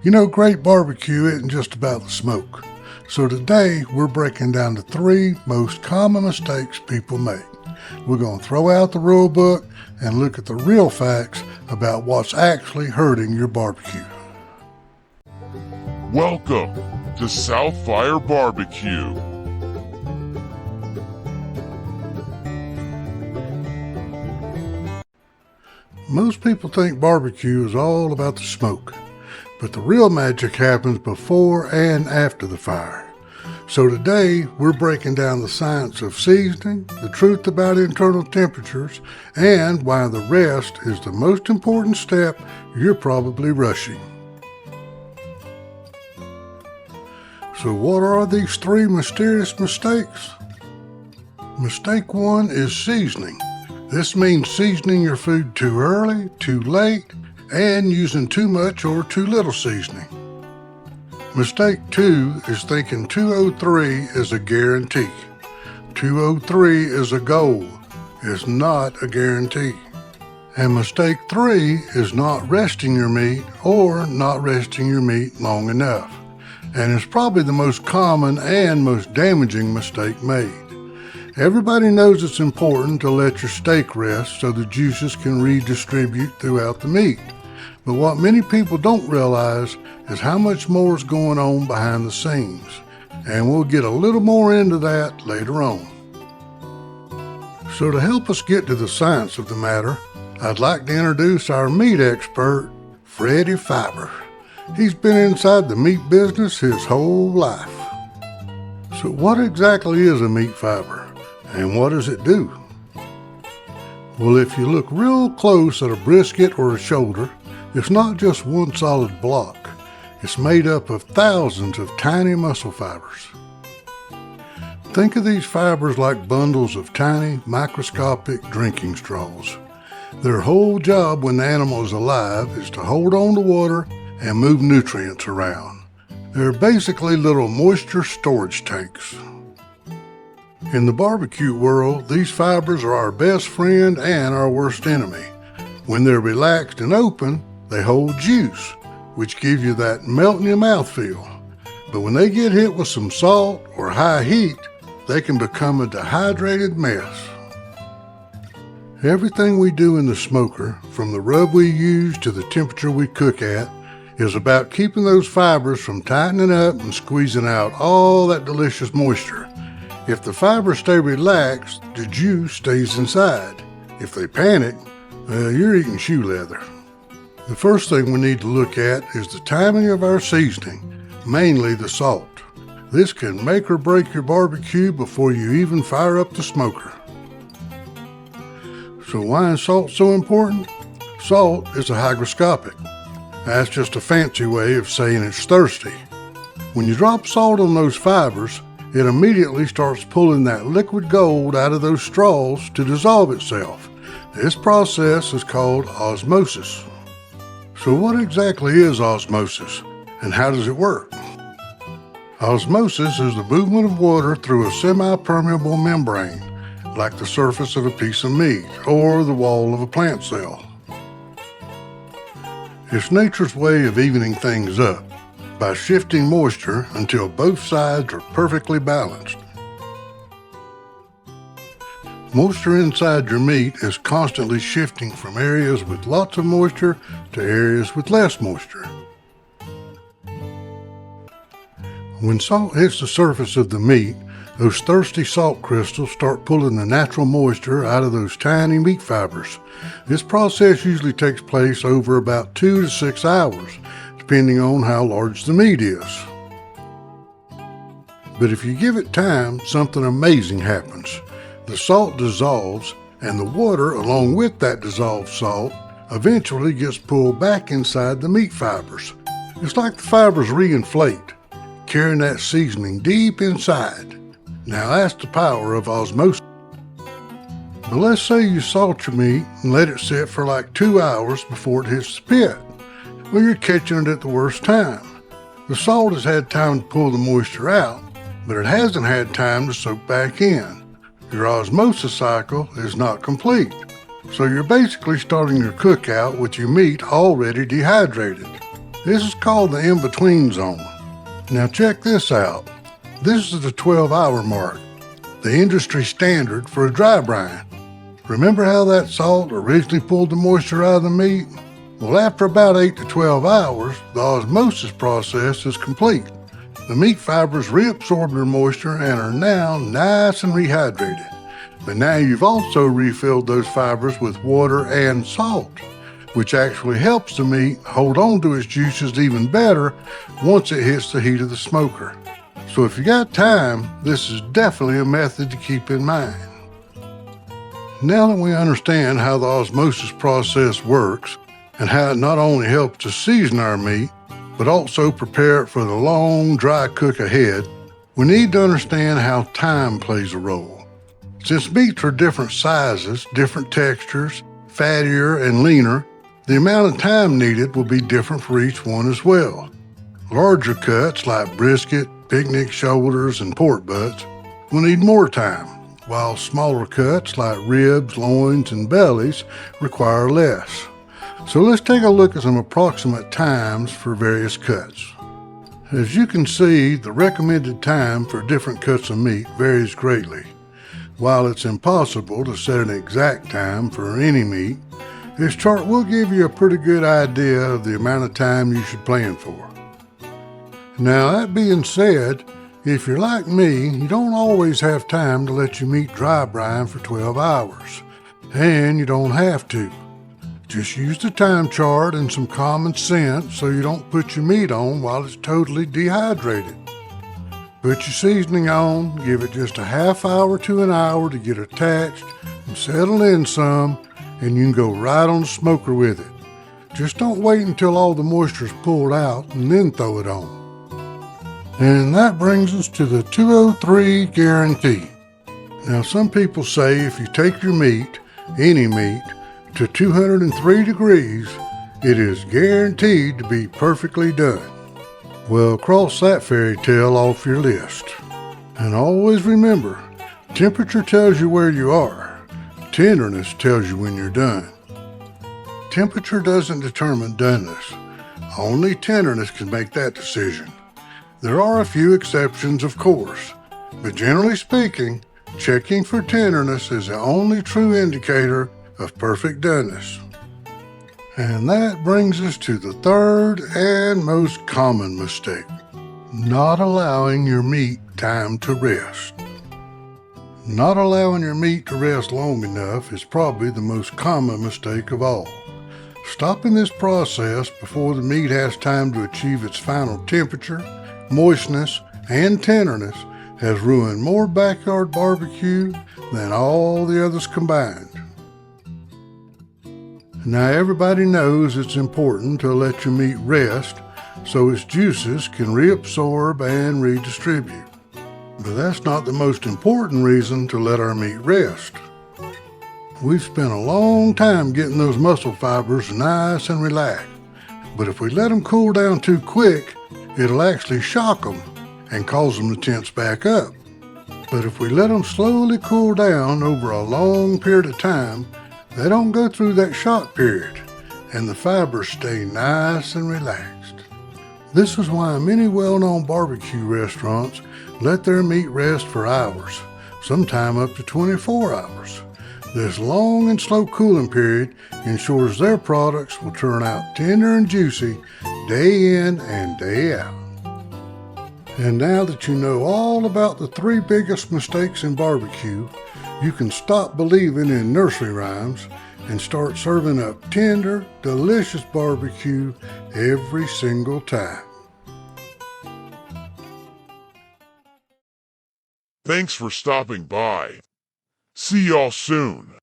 You know, great barbecue isn't just about the smoke. So today we're breaking down the 3 most common mistakes people make. We're going to throw out the rule book and look at the real facts about what's actually hurting your barbecue. Welcome to Southfire Barbecue. Most people think barbecue is all about the smoke, but the real magic happens before and after the fire. So today we're breaking down the science of seasoning, the truth about internal temperatures, and why the rest is the most important step you're probably rushing. So what are these 3 mysterious mistakes? Mistake 1 is seasoning. This means seasoning your food too early, too late, and using too much or too little seasoning. Mistake 2 is thinking 203 is a guarantee. 203 is a goal. It's not a guarantee. And mistake 3 is not resting your meat or not resting your meat long enough. And it's probably the most common and most damaging mistake made. Everybody knows it's important to let your steak rest so the juices can redistribute throughout the meat. But what many people don't realize is how much more is going on behind the scenes. And we'll get a little more into that later on. So to help us get to the science of the matter, I'd like to introduce our meat expert, Freddie Fiber. He's been inside the meat business his whole life. So what exactly is a meat fiber? And what does it do? Well, if you look real close at a brisket or a shoulder, it's not just one solid block. It's made up of thousands of tiny muscle fibers. Think of these fibers like bundles of tiny, microscopic drinking straws. Their whole job when the animal is alive is to hold on to water and move nutrients around. They're basically little moisture storage tanks. In the barbecue world, these fibers are our best friend and our worst enemy. When they're relaxed and open, they hold juice, which gives you that melt-in-your-mouth feel. But when they get hit with some salt or high heat, they can become a dehydrated mess. Everything we do in the smoker, from the rub we use to the temperature we cook at, is about keeping those fibers from tightening up and squeezing out all that delicious moisture. If the fibers stay relaxed, the juice stays inside. If they panic, you're eating shoe leather. The first thing we need to look at is the timing of our seasoning, mainly the salt. This can make or break your barbecue before you even fire up the smoker. So why is salt so important? Salt is a hygroscopic. That's just a fancy way of saying it's thirsty. When you drop salt on those fibers, it immediately starts pulling that liquid gold out of those straws to dissolve itself. This process is called osmosis. So what exactly is osmosis, and how does it work? Osmosis is the movement of water through a semi-permeable membrane, like the surface of a piece of meat or the wall of a plant cell. It's nature's way of evening things up by shifting moisture until both sides are perfectly balanced. Moisture inside your meat is constantly shifting from areas with lots of moisture to areas with less moisture. When salt hits the surface of the meat, those thirsty salt crystals start pulling the natural moisture out of those tiny meat fibers. This process usually takes place over about 2 to 6 hours, depending on how large the meat is. But if you give it time, something amazing happens. The salt dissolves, and the water, along with that dissolved salt, eventually gets pulled back inside the meat fibers. It's like the fibers reinflate, carrying that seasoning deep inside. Now that's the power of osmosis. But let's say you salt your meat and let it sit for like 2 hours before it hits the pit. Well, you're catching it at the worst time. The salt has had time to pull the moisture out, but it hasn't had time to soak back in. Your osmosis cycle is not complete. So you're basically starting your cookout with your meat already dehydrated. This is called the in-between zone. Now check this out. This is the 12-hour mark, the industry standard for a dry brine. Remember how that salt originally pulled the moisture out of the meat? Well, after about 8 to 12 hours, the osmosis process is complete. The meat fibers reabsorb their moisture and are now nice and rehydrated. But now you've also refilled those fibers with water and salt, which actually helps the meat hold on to its juices even better once it hits the heat of the smoker. So if you got time, this is definitely a method to keep in mind. Now that we understand how the osmosis process works and how it not only helps to season our meat, but also prepare it for the long, dry cook ahead, we need to understand how time plays a role. Since meats are different sizes, different textures, fattier and leaner, the amount of time needed will be different for each one as well. Larger cuts like brisket, picnic shoulders, and pork butts will need more time, while smaller cuts like ribs, loins, and bellies require less. So let's take a look at some approximate times for various cuts. As you can see, the recommended time for different cuts of meat varies greatly. While it's impossible to set an exact time for any meat, this chart will give you a pretty good idea of the amount of time you should plan for. Now, that being said, if you're like me, you don't always have time to let your meat dry brine for 12 hours. And you don't have to. Just use the time chart and some common sense so you don't put your meat on while it's totally dehydrated. Put your seasoning on, give it just a half hour to an hour to get attached and settle in some, and you can go right on the smoker with it. Just don't wait until all the moisture is pulled out and then throw it on. And that brings us to the 203 guarantee. Now, some people say if you take your meat, any meat, to 203 degrees, it is guaranteed to be perfectly done. Well, cross that fairy tale off your list. And always remember, temperature tells you where you are. Tenderness tells you when you're done. Temperature doesn't determine doneness. Only tenderness can make that decision. There are a few exceptions, of course, but generally speaking, checking for tenderness is the only true indicator of perfect doneness. And that brings us to the third and most common mistake: not allowing your meat time to rest. Not allowing your meat to rest long enough is probably the most common mistake of all. Stopping this process before the meat has time to achieve its final temperature, moistness, and tenderness has ruined more backyard barbecue than all the others combined. Now, everybody knows it's important to let your meat rest so its juices can reabsorb and redistribute. But that's not the most important reason to let our meat rest. We've spent a long time getting those muscle fibers nice and relaxed, but if we let them cool down too quick, it'll actually shock them and cause them to tense back up. But if we let them slowly cool down over a long period of time, they don't go through that shock period, and the fibers stay nice and relaxed. This is why many well-known barbecue restaurants let their meat rest for hours, sometime up to 24 hours. This long and slow cooling period ensures their products will turn out tender and juicy day in and day out. And now that you know all about the 3 biggest mistakes in barbecue, you can stop believing in nursery rhymes and start serving up tender, delicious barbecue every single time. Thanks for stopping by. See y'all soon.